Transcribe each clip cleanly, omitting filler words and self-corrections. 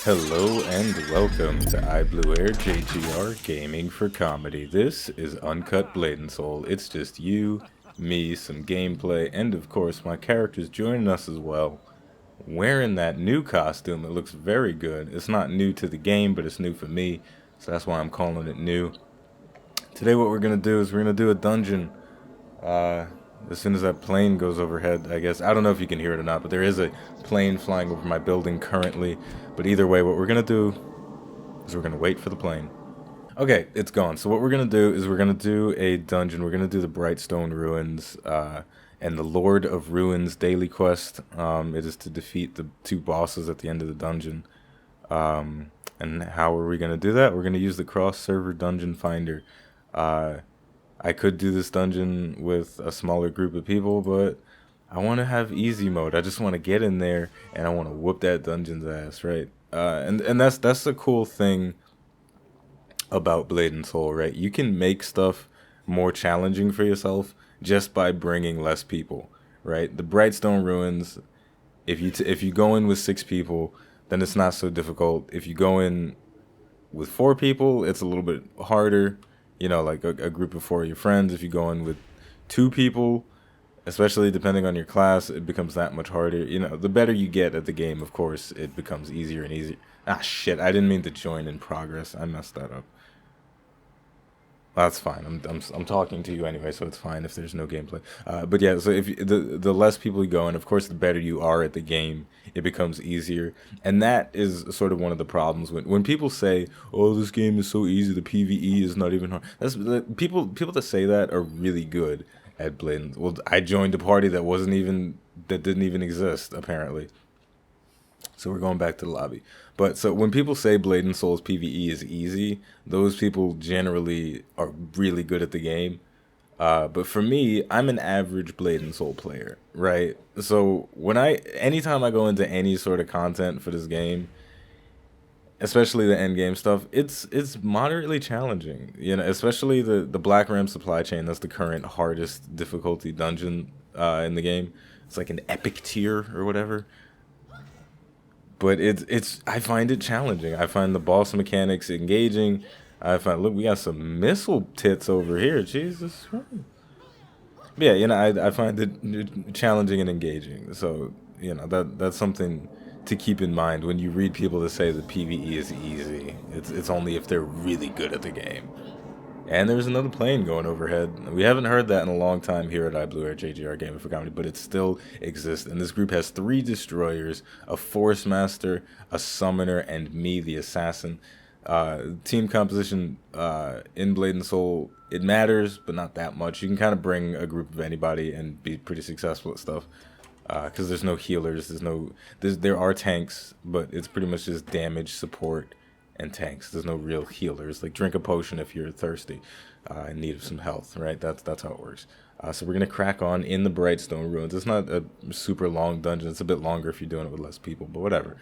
Hello and welcome to iBluairJgR Gaming for Comedy. This is Uncut Blade and Soul. It's just you, me, some gameplay, and of course my characters joining us as well. Wearing that new costume, it looks very good. It's not new to the game, but it's new for me, so that's why I'm calling it new. Today what we're going to do is we're going to do a dungeon. As soon as that plane goes overhead, I guess. I don't know if you can hear it or not, but there is a plane flying over my building currently. But either way, what we're going to do is we're going to wait for the plane. Okay, it's gone. So what we're going to do is we're going to do a dungeon. We're going to do the Brightstone Ruins and the Lord of Ruins daily quest. It is to defeat the two bosses at the end of the dungeon. And how are we going to do that? We're going to use the cross-server dungeon finder. I could do this dungeon with a smaller group of people, but I want to have easy mode. I just want to get in there and I want to whoop that dungeon's ass, right? And that's the cool thing about Blade and Soul, right? You can make stuff more challenging for yourself just by bringing less people, right? The Brightstone Ruins, if you go in with 6 people, then it's not so difficult. If you go in with 4 people, it's a little bit harder. You know, like a group of 4 of your friends. If you go in with 2 people, especially depending on your class, it becomes that much harder. You know, the better you get at the game, of course, it becomes easier and easier. Ah, shit, I didn't mean to join in progress. I messed that up. That's fine. I'm talking to you anyway, so it's fine if there's no gameplay. But yeah, so if the less people you go in, of course, the better you are at the game, it becomes easier. And that is sort of one of the problems when people say, "Oh, this game is so easy. The PvE is not even hard." That's people that say that are really good at Blade. Well, I joined a party that didn't even exist apparently. So we're going back to the lobby. But so when people say Blade and Soul's PvE is easy, those people generally are really good at the game. But for me, I'm an average Blade and Soul player, right? So anytime I go into any sort of content for this game, especially the end game stuff, it's moderately challenging. You know, especially the Black Ram supply chain. That's the current hardest difficulty dungeon in the game. It's like an epic tier or whatever. But I find it challenging. I find the boss mechanics engaging. Look, we got some missile tits over here. Jesus Christ. Yeah, you know, I find it challenging and engaging. So, you know, that's something to keep in mind when you read people that say that PvE is easy. It's only if they're really good at the game. And there's another plane going overhead. We haven't heard that in a long time here at iBluairJgR Gaming for Comedy, but it still exists. And this group has 3 destroyers, a Force Master, a Summoner, and me, the Assassin. Team composition in Blade and Soul, it matters, but not that much. You can kind of bring a group of anybody and be pretty successful at stuff. Because there's no healers, there are tanks, but it's pretty much just damage, support, and tanks. There's no real healers. Like, drink a potion if you're thirsty, in need of some health, right? That's how it works. So we're gonna crack on in the Brightstone Ruins. It's not a super long dungeon. It's a bit longer if you're doing it with less people, but whatever.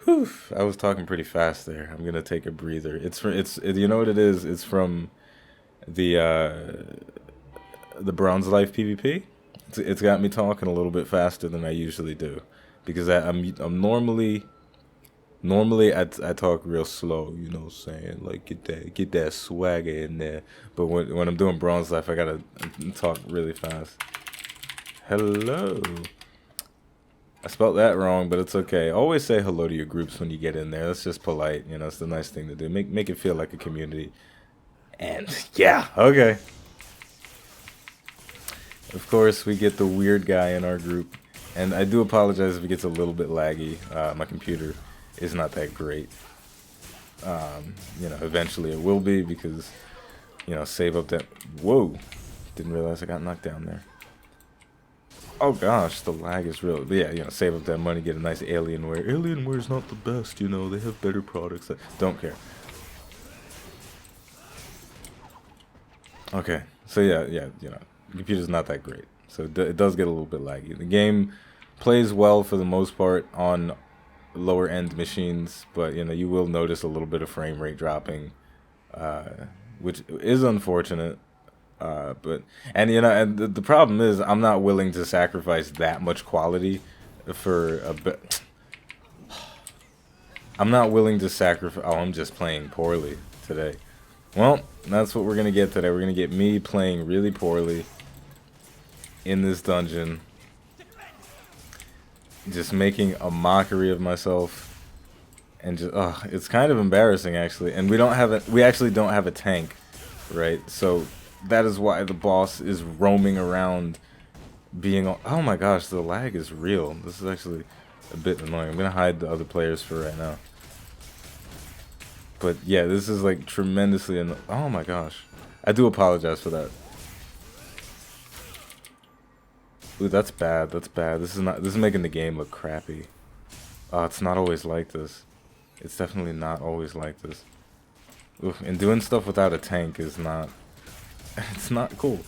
Whew, I was talking pretty fast there. I'm gonna take a breather. You know what it is? It's from the Bronze Life PvP. It's got me talking a little bit faster than I usually do, because I'm normally I talk real slow, you know what I'm saying? Like, get that swagger in there. But when I'm doing Bronze Life, I gotta talk really fast. Hello. I spelled that wrong, but it's okay. Always say hello to your groups when you get in there. That's just polite, you know. It's the nice thing to do. Make it feel like a community. And yeah, okay. Of course, we get the weird guy in our group, and I do apologize if it gets a little bit laggy. My computer is not that great. You know, eventually it will be, because, you know, save up that. Whoa, didn't realize I got knocked down there. Oh gosh, the lag is real. But yeah, you know, save up that money, get a nice Alienware. Alienware is not the best, you know. They have better products. Don't care. Okay, so yeah, you know, the computer's not that great, so it does get a little bit laggy. The game plays well for the most part on lower end machines, but you know, you will notice a little bit of frame rate dropping, which is unfortunate. And the problem is, I'm not willing to sacrifice that much quality for a bit. I'm not willing to sacrifice. Oh, I'm just playing poorly today. Well, that's what we're gonna get today. We're gonna get me playing really poorly in this dungeon, just making a mockery of myself, and just it's kind of embarrassing actually. And we actually don't have a tank, right? So that is why the boss is roaming around, being oh my gosh, the lag is real. This is actually a bit annoying. I'm gonna hide the other players for right now. But yeah, this is like tremendously oh my gosh. I do apologize for that. Ooh, that's bad. That's bad. This is making the game look crappy. It's not always like this. It's definitely not always like this. Oof, and doing stuff without a tank is not it's not cool.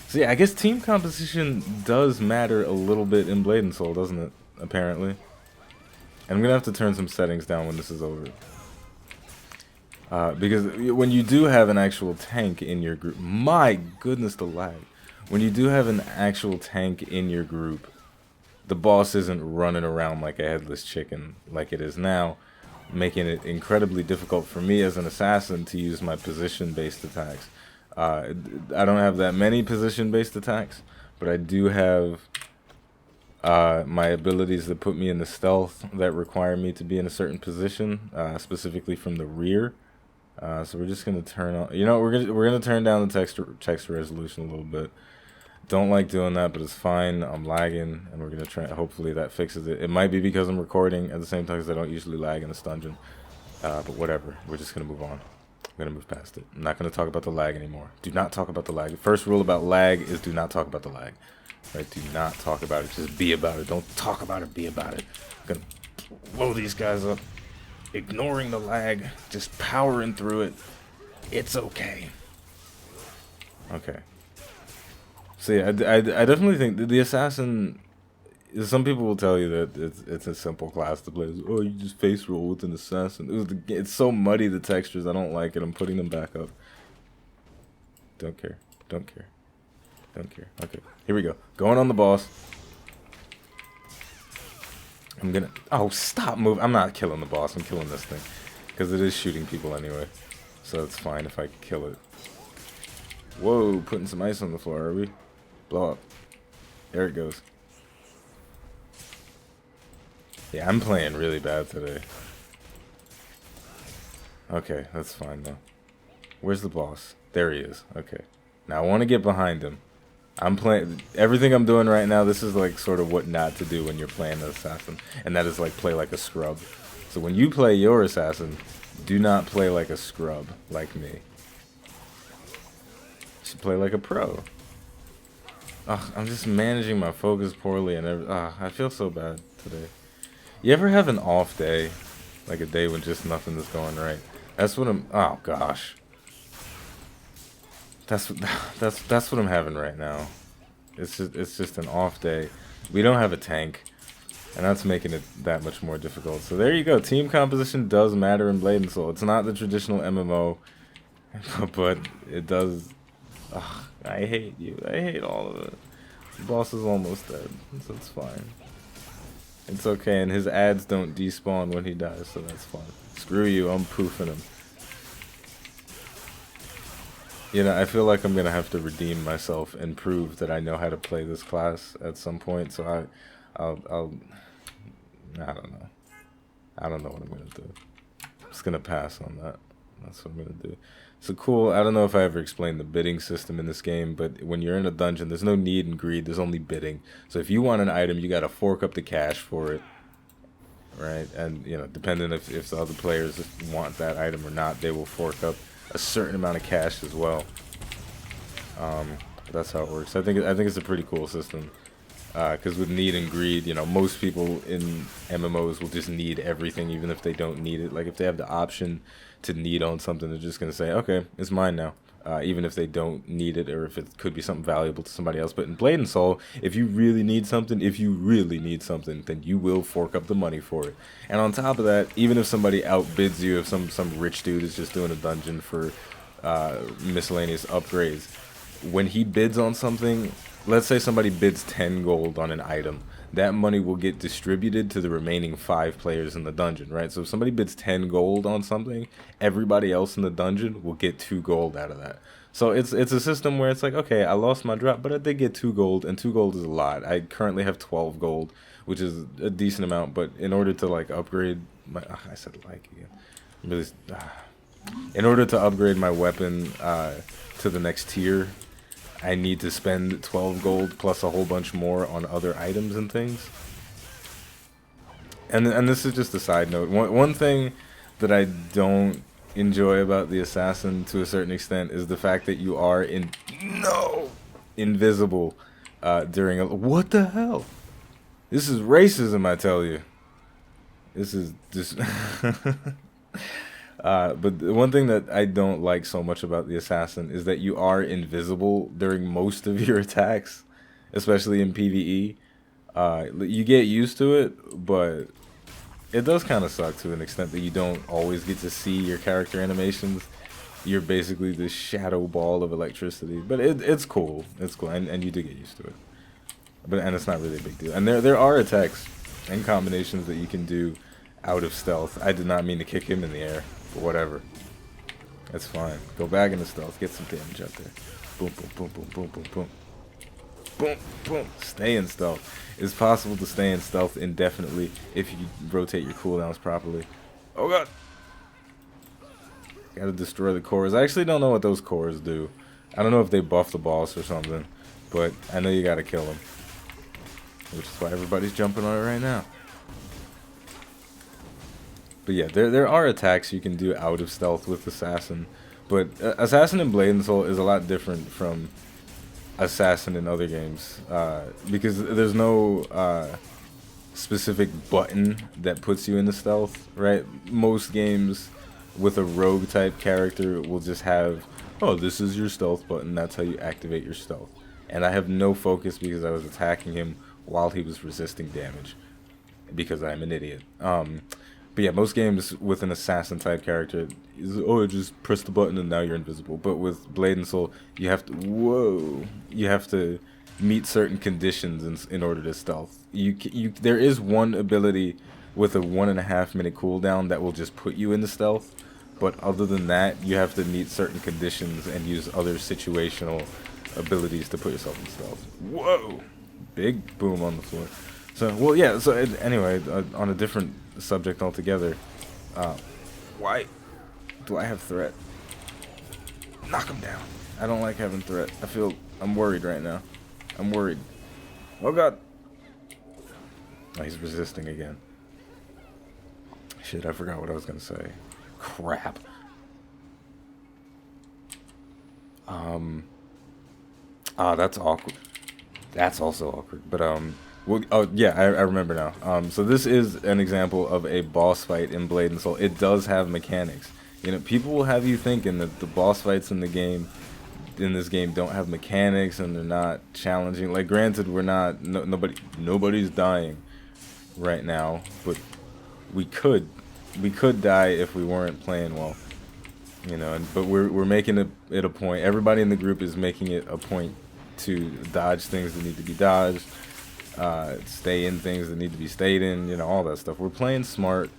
So yeah, I guess team composition does matter a little bit in Blade and Soul, doesn't it? Apparently. And I'm gonna have to turn some settings down when this is over. Because when you do have an actual tank in your group, my goodness, the lag. When you do have an actual tank in your group, the boss isn't running around like a headless chicken like it is now, making it incredibly difficult for me as an assassin to use my position-based attacks. I don't have that many position-based attacks, but I do have my abilities that put me in the stealth that require me to be in a certain position, specifically from the rear. So we're just gonna turn on. You know, we're gonna turn down the text resolution a little bit. Don't like doing that, but it's fine. I'm lagging, and we're gonna try. Hopefully that fixes it. It might be because I'm recording at the same time, because I don't usually lag in this dungeon. But whatever. We're just gonna move on. I'm gonna move past it. I'm not gonna talk about the lag anymore. Do not talk about the lag. The first rule about lag is do not talk about the lag. Right? Do not talk about it. Just be about it. Don't talk about it. Be about it. I'm gonna blow these guys up. Ignoring the lag, just powering through it. It's okay. Okay. So yeah, I definitely think that the assassin. Some people will tell you that it's a simple class to play. Oh, you just face roll with an assassin. It's so muddy, the textures. I don't like it. I'm putting them back up. Don't care. Don't care. Don't care. Okay, here we go. Going on the boss. I'm gonna. Oh, stop moving. I'm not killing the boss. I'm killing this thing. Because it is shooting people anyway. So it's fine if I kill it. Whoa, putting some ice on the floor, are we? Blow up. There it goes. Yeah, I'm playing really bad today. Okay, that's fine though. Where's the boss? There he is. Okay. Now I want to get behind him. I'm playing everything I'm doing right now. This is like sort of what not to do when you're playing an assassin, and that is like play like a scrub. So when you play your assassin, do not play like a scrub like me. You should play like a pro. Ugh, I'm just managing my focus poorly, and I feel so bad today. You ever have an off day, like a day when just nothing is going right? That's what I'm. Oh gosh. That's what I'm having right now. It's just an off day. We don't have a tank, and that's making it that much more difficult. So there you go. Team composition does matter in Blade and Soul. It's not the traditional MMO, but it does. Ugh, I hate you. I hate all of it. The boss is almost dead, so it's fine. It's okay, and his ads don't despawn when he dies, so that's fine. Screw you. I'm poofing him. You know, I feel like I'm gonna have to redeem myself and prove that I know how to play this class at some point. So I don't know. I don't know what I'm gonna do. I'm just gonna pass on that. That's what I'm gonna do. So cool. I don't know if I ever explained the bidding system in this game, but when you're in a dungeon, there's no need and greed. There's only bidding. So if you want an item, you gotta fork up the cash for it, right? And you know, depending if the other players want that item or not, they will fork up a certain amount of cash as well. That's how it works. I think it's a pretty cool system. Because with need and greed, you know, most people in MMOs will just need everything, even if they don't need it. Like if they have the option to need on something, they're just gonna say, "Okay, it's mine now," even if they don't need it or if it could be something valuable to somebody else. But in Blade and Soul, if you really need something, then you will fork up the money for it. And on top of that, even if somebody outbids you, if some rich dude is just doing a dungeon for miscellaneous upgrades, when he bids on something, let's say somebody bids 10 gold on an item, that money will get distributed to the remaining 5 players in the dungeon, right? So if somebody bids 10 gold on something, everybody else in the dungeon will get 2 gold out of that. So it's a system where it's like, okay, I lost my drop, but I did get 2 gold, and 2 gold is a lot. I currently have 12 gold, which is a decent amount, but in order to like upgrade my, I said like again, really, in order to upgrade my weapon to the next tier, I need to spend 12 gold plus a whole bunch more on other items and things. And this is just a side note. One thing that I don't enjoy about the assassin to a certain extent is the fact that you are invisible during a, what the hell? This is racism, I tell you. This is just but the one thing that I don't like so much about the assassin is that you are invisible during most of your attacks, especially in PvE. You get used to it, but it does kind of suck to an extent that you don't always get to see your character animations. You're basically this shadow ball of electricity, but it's cool. It's cool, and you do get used to it. And it's not really a big deal. And there are attacks and combinations that you can do out of stealth. I did not mean to kick him in the air, but whatever. That's fine. Go back into stealth. Get some damage out there. Boom, boom, boom, boom, boom, boom, boom. Boom, boom. Stay in stealth. It's possible to stay in stealth indefinitely if you rotate your cooldowns properly. Oh god! Gotta destroy the cores. I actually don't know what those cores do. I don't know if they buff the boss or something, but I know you gotta kill them. Which is why everybody's jumping on it right now. But yeah, there are attacks you can do out of stealth with Assassin. But Assassin in Blade and Soul is a lot different from Assassin in other games. Because there's no specific button that puts you into stealth, right? Most games with a rogue type character will just have, oh, this is your stealth button, that's how you activate your stealth. And I have no focus because I was attacking him while he was resisting damage. Because I'm an idiot. But yeah, most games with an assassin type character is, oh, just press the button and now you're invisible. But with Blade and Soul, you have to, you have to meet certain conditions in order to stealth. There is one ability with a 1.5 minute cooldown that will just put you into stealth. But other than that, you have to meet certain conditions and use other situational abilities to put yourself in stealth. Whoa! Big boom on the floor. So, well, yeah, so anyway, on a different subject altogether, why do I have threat? Knock him down. I don't like having threat. I'm worried right now. I'm worried. Oh god. Oh, he's resisting again. Shit, I forgot what I was gonna say. Crap. That's awkward. That's also awkward. But well, oh yeah, I remember now. So this is an example of a boss fight in Blade and Soul. It does have mechanics. You know, people will have you thinking that the boss fights in this game don't have mechanics and they're not challenging. Like, granted, we're not nobody's dying right now, but we could die if we weren't playing well. You know, but we're making it a point. Everybody in the group is making it a point to dodge things that need to be dodged, stay in things that need to be stayed in, you know, all that stuff. We're playing smart,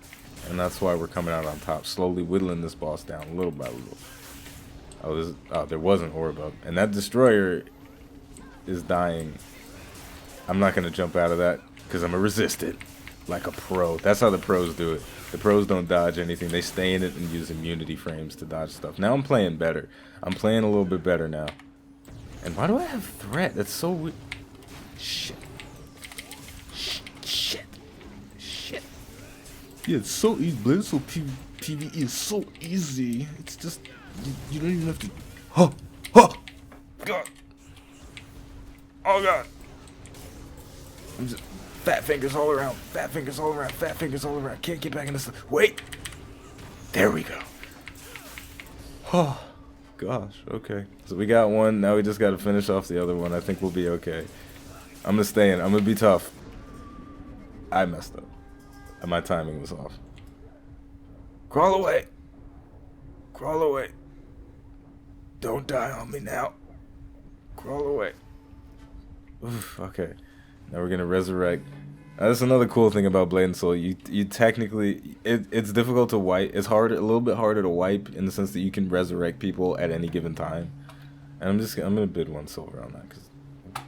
and that's why we're coming out on top, slowly whittling this boss down little by little. There was an orb up, and that destroyer is dying. I'm not going to jump out of that, because I'm going to resist it like a pro. That's how the pros do it. The pros don't dodge anything. They stay in it and use immunity frames to dodge stuff. Now I'm playing better. I'm playing a little bit better now. And why do I have threat? That's so weird. Shit. Shit. Yeah, it's so easy. Blade Soul PvE is so easy. It's just, you don't even have to. God. Oh god. I'm just fat fingers all around. Fat fingers all around. Fat fingers all around. Can't get back in this. Wait. There we go. Oh. Gosh, okay. So we got one, now we just gotta finish off the other one. I think we'll be okay. I'm gonna stay in, I'm gonna be tough. I messed up. And my timing was off. Crawl away. Crawl away. Don't die on me now. Crawl away. Oof, okay. Now we're gonna resurrect. That's another cool thing about Blade and Soul. You technically it's difficult to wipe. It's harder, a little bit harder to wipe in the sense that you can resurrect people at any given time. And I'm gonna bid 1 silver on that. Cause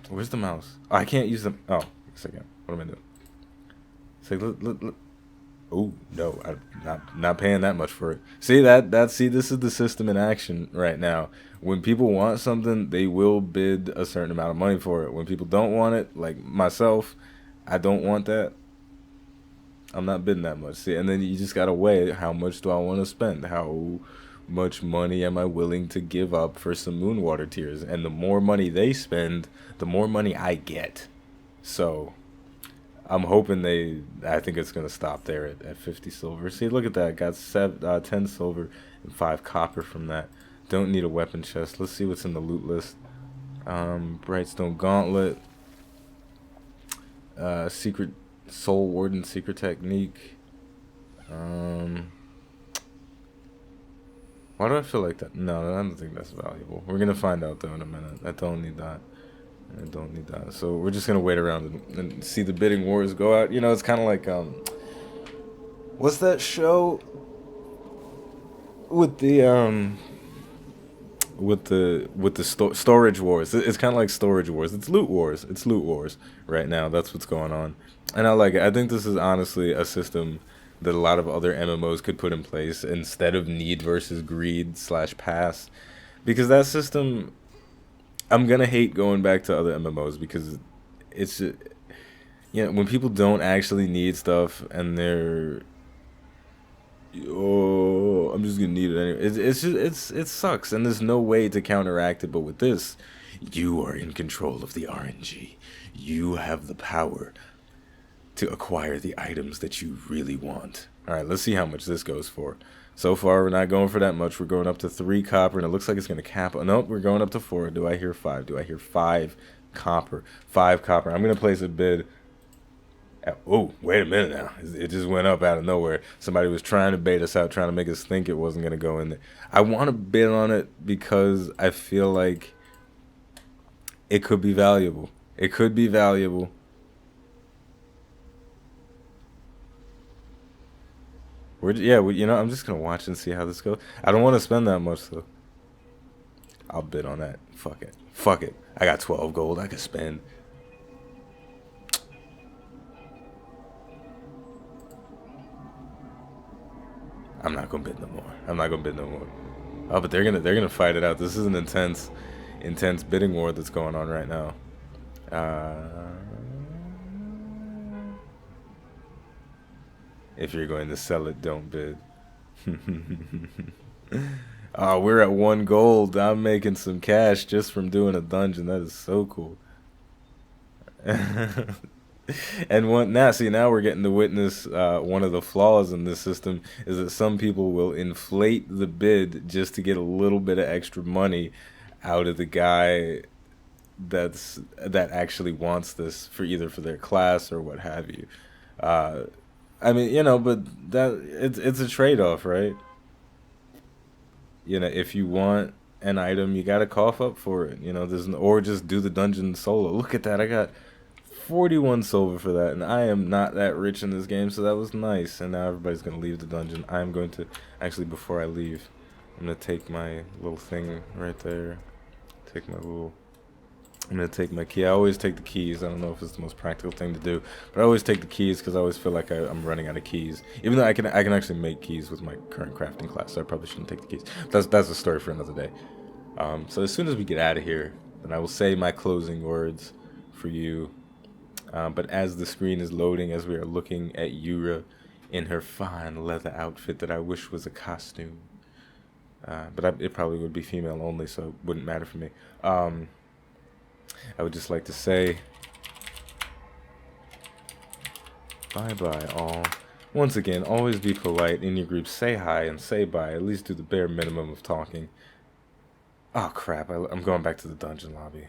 where's the mouse? Oh, I can't use them. Oh, a second. What am I doing? It's like look. Oh no, I'm not paying that much for it. See see, this is the system in action right now. When people want something, they will bid a certain amount of money for it. When people don't want it, like myself, I don't want that, I'm not bidding that much. See, and then you just gotta weigh, how much do I want to spend? How much money am I willing to give up for some Moonwater tiers? And the more money they spend, the more money I get. So I'm hoping I think it's going to stop there at 50 silver. See, look at that. Got 10 silver and 5 copper from that. Don't need a weapon chest. Let's see what's in the loot list. Brightstone Gauntlet. Secret Soul Warden Secret Technique. Why do I feel like that? No, I don't think that's valuable. We're going to find out, though, in a minute. I don't need that. I don't need that. So we're just going to wait around and see the bidding wars go out. You know, it's kind of like, what's that show with the, storage wars? It's kind of like storage wars. It's loot wars. It's loot wars right now. That's what's going on. And I like it. I think this is honestly a system that a lot of other MMOs could put in place instead of need versus greed / pass. Because that system, I'm going to hate going back to other MMOs because it's, you know, when people don't actually need stuff and they're, oh, I'm just going to need it anyway. It sucks, and there's no way to counteract it. But with this, you are in control of the RNG. You have the power to acquire the items that you really want. All right, let's see how much this goes for. So far, we're not going for that much. We're going up to 3 copper, and it looks like it's going to cap. Nope, we're going up to 4. Do I hear 5? Do I hear 5 copper? 5 copper. I'm going to place a bid. Oh, wait a minute now. It just went up out of nowhere. Somebody was trying to bait us out, trying to make us think it wasn't going to go in there. I want to bid on it because I feel like it could be valuable. It could be valuable. You know, I'm just going to watch and see how this goes. I don't want to spend that much, though. I'll bid on that. Fuck it. Fuck it. I got 12 gold I could spend. I'm not going to bid no more. I'm not going to bid no more. Oh, but they're gonna fight it out. This is an intense bidding war that's going on right now. If you're going to sell it, don't bid. Oh, we're at 1 gold. I'm making some cash just from doing a dungeon. That is so cool. And now we're getting to witness one of the flaws in this system is that some people will inflate the bid just to get a little bit of extra money out of the guy that actually wants this for either for their class or what have you. I mean, you know, but it's a trade-off, right? You know, if you want an item, you gotta cough up for it. You know, or just do the dungeon solo. Look at that, I got 41 silver for that, and I am not that rich in this game, so that was nice. And now everybody's gonna leave the dungeon. I am going to actually, before I leave, I'm gonna take my little thing right there. I'm going to take my key. I always take the keys. I don't know if it's the most practical thing to do, but I always take the keys because I always feel like I'm running out of keys. Even though I can actually make keys with my current crafting class, so I probably shouldn't take the keys. That's a story for another day. So as soon as we get out of here, then I will say my closing words for you. But as the screen is loading, as we are looking at Yura in her fine leather outfit that I wish was a costume. But it probably would be female only, so it wouldn't matter for me. I would just like to say bye-bye all. Once again, always be polite in your group. Say hi and say bye. At least do the bare minimum of talking. Oh, crap. I'm going back to the dungeon lobby.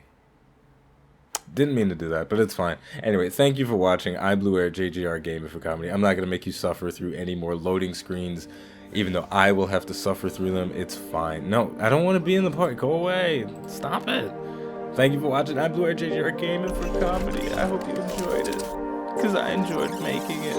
Didn't mean to do that, but it's fine. Anyway, thank you for watching iBluairJgR Gaming for Comedy. I'm not going to make you suffer through any more loading screens. Even though I will have to suffer through them, it's fine. No, I don't want to be in the party. Go away. Stop it. Thank you for watching iBluairJgR Gaming for Comedy. I hope you enjoyed it, because I enjoyed making it.